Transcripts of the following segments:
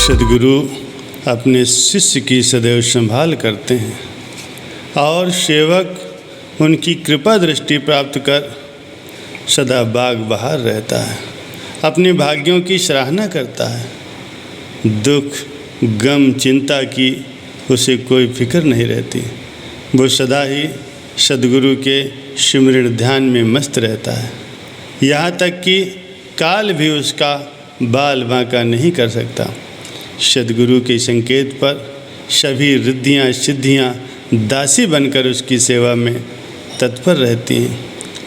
सद्गुरु अपने शिष्य की सदैव संभाल करते हैं और सेवक उनकी कृपा दृष्टि प्राप्त कर सदा बाग बहार रहता है, अपने भाग्यों की सराहना करता है। दुख गम चिंता की उसे कोई फिक्र नहीं रहती। वो सदा ही सद्गुरु के सिमरण ध्यान में मस्त रहता है, यहाँ तक कि काल भी उसका बाल बांका नहीं कर सकता। सद्गुरु के संकेत पर सभी रिद्धियाँ सिद्धियाँ दासी बनकर उसकी सेवा में तत्पर रहती हैं।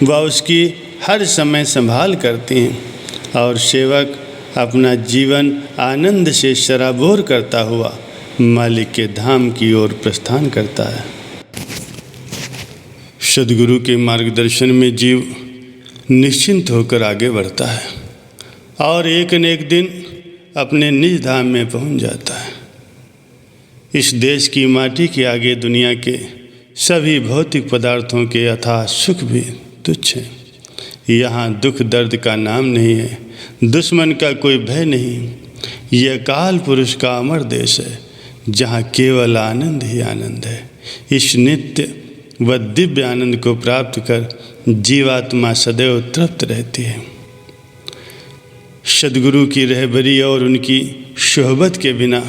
वह उसकी हर समय संभाल करती हैं और सेवक अपना जीवन आनंद से सराबोर करता हुआ मालिक के धाम की ओर प्रस्थान करता है। सद्गुरु के मार्गदर्शन में जीव निश्चिंत होकर आगे बढ़ता है और एक न एक दिन अपने निज धाम में पहुंच जाता है। इस देश की माटी के आगे दुनिया के सभी भौतिक पदार्थों के अथाह सुख भी तुच्छ हैं। यहाँ दुख दर्द का नाम नहीं है, दुश्मन का कोई भय नहीं। यह काल पुरुष का अमर देश है, जहाँ केवल आनंद ही आनंद है। इस नित्य व दिव्य आनंद को प्राप्त कर जीवात्मा सदैव तृप्त रहती है। सद्गुरु की रहबरी और उनकी सोहबत के बिना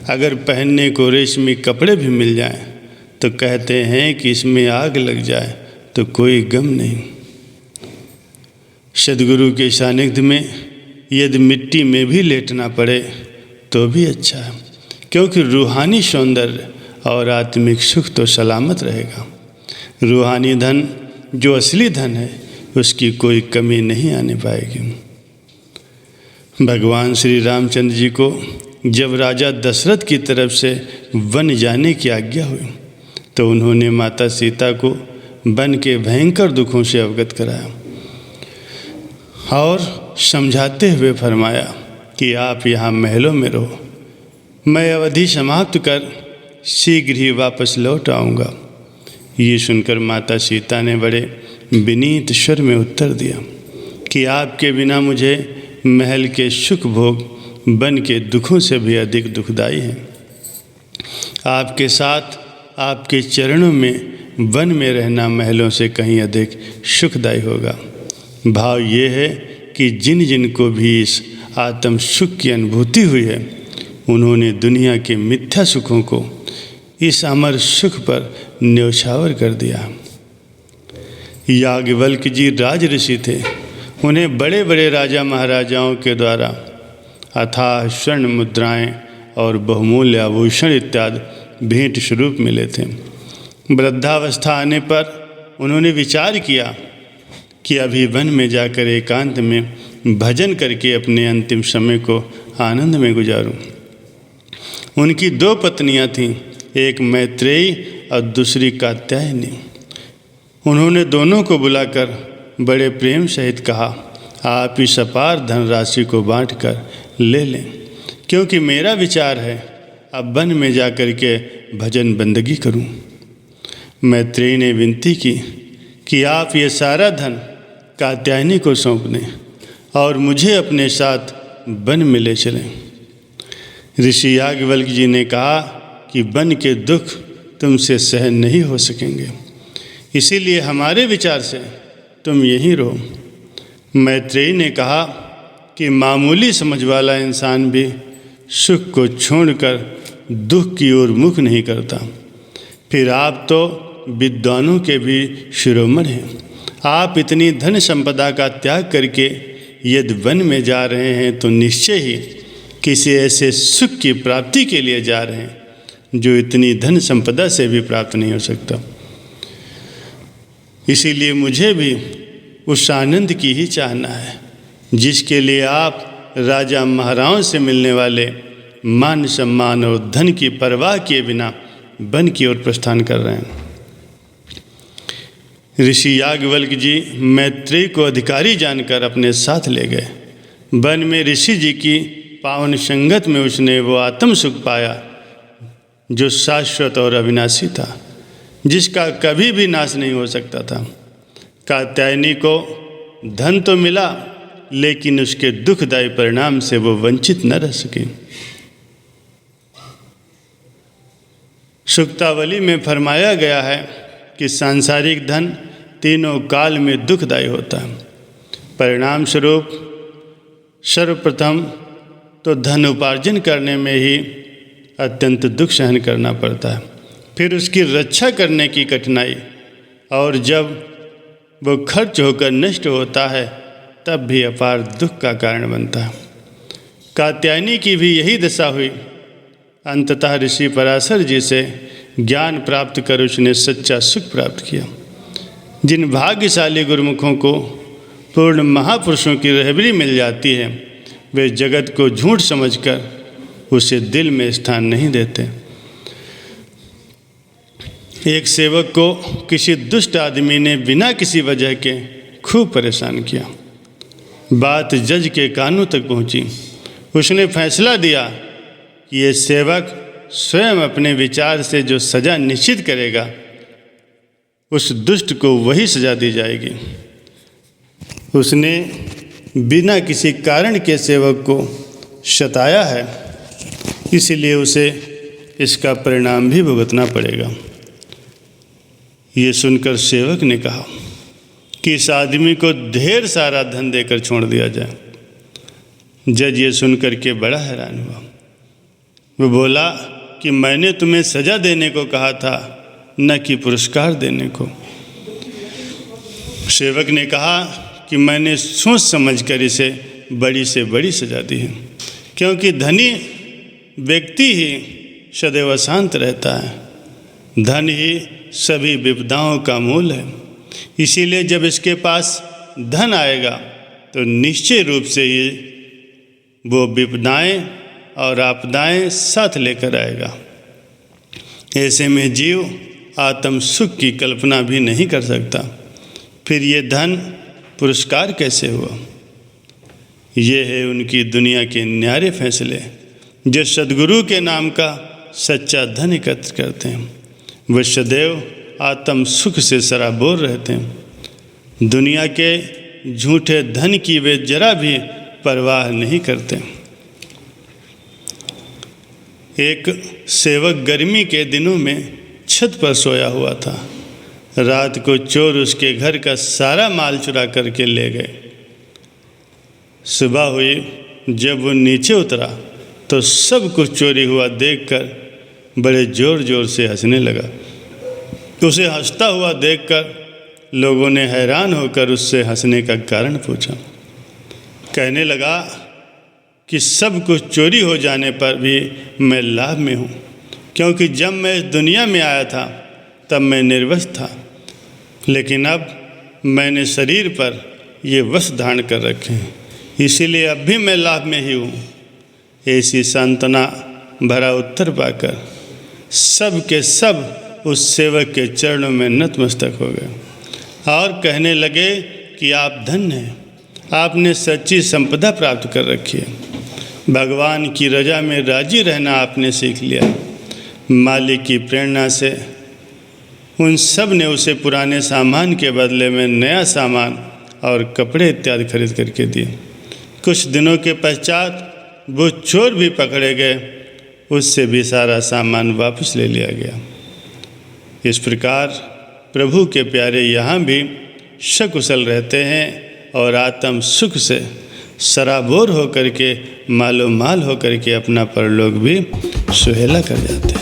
अगर पहनने को रेशमी कपड़े भी मिल जाएं तो कहते हैं कि इसमें आग लग जाए तो कोई गम नहीं। सद्गुरु के सानिध्य में यदि मिट्टी में भी लेटना पड़े तो भी अच्छा है, क्योंकि रूहानी सौंदर्य और आत्मिक सुख तो सलामत रहेगा। रूहानी धन जो असली धन है, उसकी कोई कमी नहीं आने पाएगी। भगवान श्री रामचंद्र जी को जब राजा दशरथ की तरफ से वन जाने की आज्ञा हुई तो उन्होंने माता सीता को वन के भयंकर दुखों से अवगत कराया और समझाते हुए फरमाया कि आप यहाँ महलों में रहो, मैं अवधि समाप्त कर शीघ्र ही वापस लौट आऊँगा। ये सुनकर माता सीता ने बड़े विनीत स्वर में उत्तर दिया कि आपके बिना मुझे महल के सुख भोग वन के दुखों से भी अधिक दुखदाई हैं। आपके साथ आपके चरणों में वन में रहना महलों से कहीं अधिक सुखदायी होगा। भाव ये है कि जिन जिन को भी इस आत्म सुख की अनुभूति हुई है, उन्होंने दुनिया के मिथ्या सुखों को इस अमर सुख पर न्यौछावर कर दिया। याज्ञवल्क्य जी राज ऋषि थे। उन्हें बड़े बड़े राजा महाराजाओं के द्वारा अथाह स्वर्ण मुद्राएं और बहुमूल्य आभूषण इत्यादि भेंट स्वरूप मिले थे। वृद्धावस्था आने पर उन्होंने विचार किया कि अभी वन में जाकर एकांत में भजन करके अपने अंतिम समय को आनंद में गुजारूं। उनकी दो पत्नियां थीं, एक मैत्रेयी और दूसरी कात्यायनी। उन्होंने दोनों को बुलाकर बड़े प्रेम सहित कहा, आप इस अपार धनराशि को बांटकर ले लें, क्योंकि मेरा विचार है अब वन में जाकर के भजन बंदगी करूं। मैत्रेयी ने विनती की कि आप ये सारा धन कात्यायनी को सौंप दें और मुझे अपने साथ वन में ले चलें। ऋषि याज्ञवल्क्य जी ने कहा कि वन के दुख तुमसे सहन नहीं हो सकेंगे, इसीलिए हमारे विचार से तुम यहीं रहो। मैत्रेयी ने कहा कि मामूली समझ वाला इंसान भी सुख को छोड़कर दुख की ओर मुख नहीं करता। फिर आप तो विद्वानों के भी शिरोमणि हैं। आप इतनी धन संपदा का त्याग करके यदि वन में जा रहे हैं तो निश्चय ही किसी ऐसे सुख की प्राप्ति के लिए जा रहे हैं जो इतनी धन संपदा से भी प्राप्त नहीं हो सकता। इसीलिए मुझे भी उस आनंद की ही चाहना है जिसके लिए आप राजा महाराजाओं से मिलने वाले मान सम्मान और धन की परवाह किए बिना वन की ओर प्रस्थान कर रहे हैं। ऋषि याज्ञवल्क्य जी मैत्रेयी को अधिकारी जानकर अपने साथ ले गए। वन में ऋषि जी की पावन संगत में उसने वो आत्म सुख पाया जो शाश्वत और अविनाशी था, जिसका कभी भी नाश नहीं हो सकता था। कात्यायनी को धन तो मिला, लेकिन उसके दुखदायी परिणाम से वो वंचित न रह सके। सुक्तावली में फरमाया गया है कि सांसारिक धन तीनों काल में दुखदायी होता है। परिणाम स्वरूप सर्वप्रथम तो धन उपार्जन करने में ही अत्यंत दुख सहन करना पड़ता है, फिर उसकी रक्षा करने की कठिनाई, और जब वो खर्च होकर नष्ट होता है तब भी अपार दुख का कारण बनता है। कात्यायनी की भी यही दशा हुई। अंततः ऋषि पराशर जी से ज्ञान प्राप्त कर उसने सच्चा सुख प्राप्त किया। जिन भाग्यशाली गुरुमुखों को पूर्ण महापुरुषों की रहबरी मिल जाती है, वे जगत को झूठ समझकर उसे दिल में स्थान नहीं देते। एक सेवक को किसी दुष्ट आदमी ने बिना किसी वजह के खूब परेशान किया। बात जज के कानों तक पहुंची। उसने फैसला दिया कि ये सेवक स्वयं अपने विचार से जो सज़ा निश्चित करेगा, उस दुष्ट को वही सज़ा दी जाएगी। उसने बिना किसी कारण के सेवक को सताया है, इसलिए उसे इसका परिणाम भी भुगतना पड़ेगा। ये सुनकर सेवक ने कहा कि इस आदमी को ढेर सारा धन देकर छोड़ दिया जाए। जज ये सुनकर के बड़ा हैरान हुआ। वो बोला कि मैंने तुम्हें सज़ा देने को कहा था, न कि पुरस्कार देने को। सेवक ने कहा कि मैंने सोच समझकर इसे बड़ी से बड़ी सज़ा दी है, क्योंकि धनी व्यक्ति ही सदैव शांत रहता है। धन ही सभी विपदाओं का मूल है। इसीलिए जब इसके पास धन आएगा तो निश्चय रूप से ये वो विपदाएं और आपदाएं साथ लेकर आएगा। ऐसे में जीव आत्म सुख की कल्पना भी नहीं कर सकता। फिर ये धन पुरस्कार कैसे हुआ? ये है उनकी दुनिया के न्यारे फैसले जो सद्गुरु के नाम का सच्चा धन एकत्र करते हैं। वे सदैव आत्म सुख से सराबोर रहते हैं। दुनिया के झूठे धन की वे जरा भी परवाह नहीं करते। एक सेवक गर्मी के दिनों में छत पर सोया हुआ था। रात को चोर उसके घर का सारा माल चुरा करके ले गए। सुबह हुई, जब वो नीचे उतरा तो सब कुछ चोरी हुआ देखकर बड़े ज़ोर ज़ोर से हंसने लगा। उसे हंसता हुआ देखकर लोगों ने हैरान होकर उससे हंसने का कारण पूछा। कहने लगा कि सब कुछ चोरी हो जाने पर भी मैं लाभ में हूँ, क्योंकि जब मैं इस दुनिया में आया था तब मैं निर्वस्त्र था, लेकिन अब मैंने शरीर पर ये वस्त्र धारण कर रखे हैं, इसीलिए अब भी मैं लाभ में ही हूँ। ऐसी सांत्वना भरा उत्तर पाकर सब के सब उस सेवक के चरणों में नतमस्तक हो गए और कहने लगे कि आप धन्य हैं, आपने सच्ची संपदा प्राप्त कर रखी है। भगवान की रजा में राजी रहना आपने सीख लिया। मालिक की प्रेरणा से उन सब ने उसे पुराने सामान के बदले में नया सामान और कपड़े इत्यादि खरीद करके दिए। कुछ दिनों के पश्चात वो चोर भी पकड़े गए, उससे भी सारा सामान वापस ले लिया गया। इस प्रकार प्रभु के प्यारे यहाँ भी सकुशल रहते हैं और आत्म सुख से सराबोर होकर के मालो माल होकर के अपना परलोक भी सुहेला कर जाते हैं।